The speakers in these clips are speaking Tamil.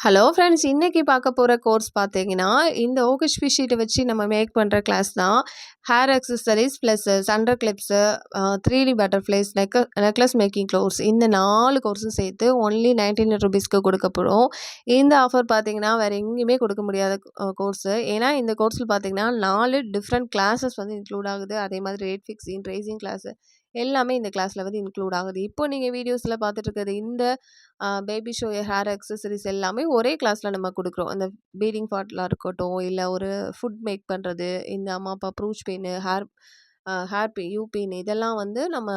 ஹலோ ஃப்ரெண்ட்ஸ், இன்னைக்கு பார்க்க போற கோர்ஸ் பார்த்தீங்கன்னா, இந்த OHP ஷீட்ட வச்சு நம்ம மேக் பண்ற கிளாஸ் தான். ஹேர் அக்சஸரீஸ் பிளஸ் சண்டர் clips, 3D butterflies, necklace making course இந்த 4 கோர்ஸும் சேர்த்து ஒன்லி ₹1900க்கு கொடுக்கப்படும். இந்த ஆஃபர் பார்த்தீங்கன்னா, வேற எங்கேயுமே கொடுக்க முடியாத கோர்ஸு. ஏன்னா, இந்த கோர்ஸில் பார்த்தீங்கன்னா 4 டிஃப்ரெண்ட் கிளாஸஸ் வந்து இன்க்ளூட் ஆகுது. அதே மாதிரி ரேட் ஃபிக்ஸிங், ட்ரேசிங் கிளாஸு எல்லாமே இந்த கிளாஸில் வந்து இன்க்ளூட் ஆகுது. இப்போ நீங்கள் வீடியோஸில் பார்த்துட்டு இருக்கிறது இந்த பேபி ஷோயர் ஹேர் அக்சஸரீஸ் எல்லாமே ஒரே கிளாஸில் நம்ம கொடுக்குறோம். அந்த பீடிங் பார்ட்லாம் இருக்கட்டும், இல்லை ஒரு ஃபுட் மேக் பண்ணுறது, இந்த அம்மா அப்பா ப்ரூச் பெயின்னு, ஹேர் யூ பெயின் இதெல்லாம் வந்து நம்ம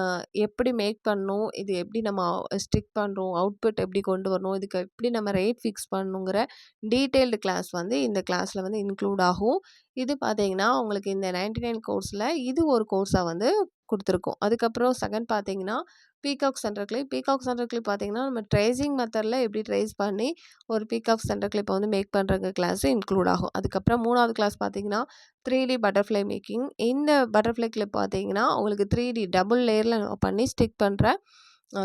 எப்படி மேக் பண்ணணும், இது எப்படி நம்ம ஸ்டிக் பண்ணுறோம், அவுட்புட் எப்படி கொண்டு வரணும், இதுக்கு எப்படி நம்ம ரேட் ஃபிக்ஸ் பண்ணணுங்கிற டீட்டெயில்டு கிளாஸ் வந்து இந்த கிளாஸில் வந்து இன்க்ளூட் ஆகும். இது பார்த்தீங்கன்னா உங்களுக்கு இந்த 99 கோர்ஸில் இது ஒரு கோர்ஸாக வந்து கொடுத்துருக்கோம். அதுக்கப்புறம் செகண்ட் பார்த்தீங்கன்னா பீகாக் சென்டர் கிளிப் பார்த்தீங்கன்னா நம்ம ட்ரேசிங் மெத்தடில் எப்படி ட்ரேஸ் பண்ணி ஒரு பீகாக் சென்டர் கிளிப்பை வந்து மேக் பண்ணுறங்க கிளாஸு இன்க்ளூட் ஆகும். அதுக்கப்புறம் 3வது கிளாஸ் பார்த்தீங்கன்னா 3D பட்டர்ஃப்ளை மேக்கிங். இந்த பட்டர்ஃப்ளை கிளிப் பார்த்தீங்கன்னா உங்களுக்கு 3D டபுள் லேயரில் பண்ணி ஸ்டிக் பண்ணுற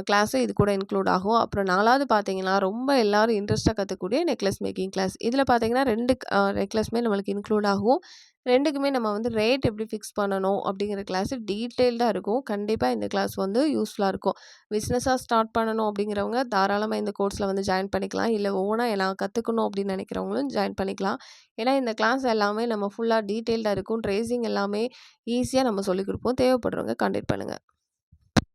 கிளாஸு இது கூட இன்க்ளூட் ஆகும். அப்புறம் 4வது பார்த்தீங்கன்னா ரொம்ப எல்லோரும் இன்ட்ரெஸ்ட்டாக கற்றுக்கூடிய நெக்லஸ் மேக்கிங் கிளாஸ். இதில் பார்த்தீங்கன்னா 2 நெக்லஸுமே நம்மளுக்கு இன்க்ளூட் ஆகும். 2க்குமே நம்ம வந்து ரேட் எப்படி ஃபிக்ஸ் பண்ணணும் அப்படிங்கிற கிளாஸு டீட்டெயில்டாக இருக்கும். கண்டிப்பாக இந்த கிளாஸ் வந்து யூஸ்ஃபுல்லாக இருக்கும். பிஸ்னஸாக ஸ்டார்ட் பண்ணணும் அப்படிங்கிறவங்க தாராளமாக இந்த கோர்ஸில் வந்து ஜாயின் பண்ணிக்கலாம். இல்லை ஓனாக நான் கற்றுக்கணும் அப்படின்னு நினைக்கிறவங்களும் ஜாயின் பண்ணிக்கலாம். ஏன்னா இந்த கிளாஸ் எல்லாமே நம்ம ஃபுல்லாக டீட்டெயில்டாக இருக்கும். ட்ரேசிங் எல்லாமே ஈஸியாக நம்ம சொல்லிக் கொடுப்போம். தேவைப்படுறவங்க கான்டாக்ட் பண்ணுங்கள்.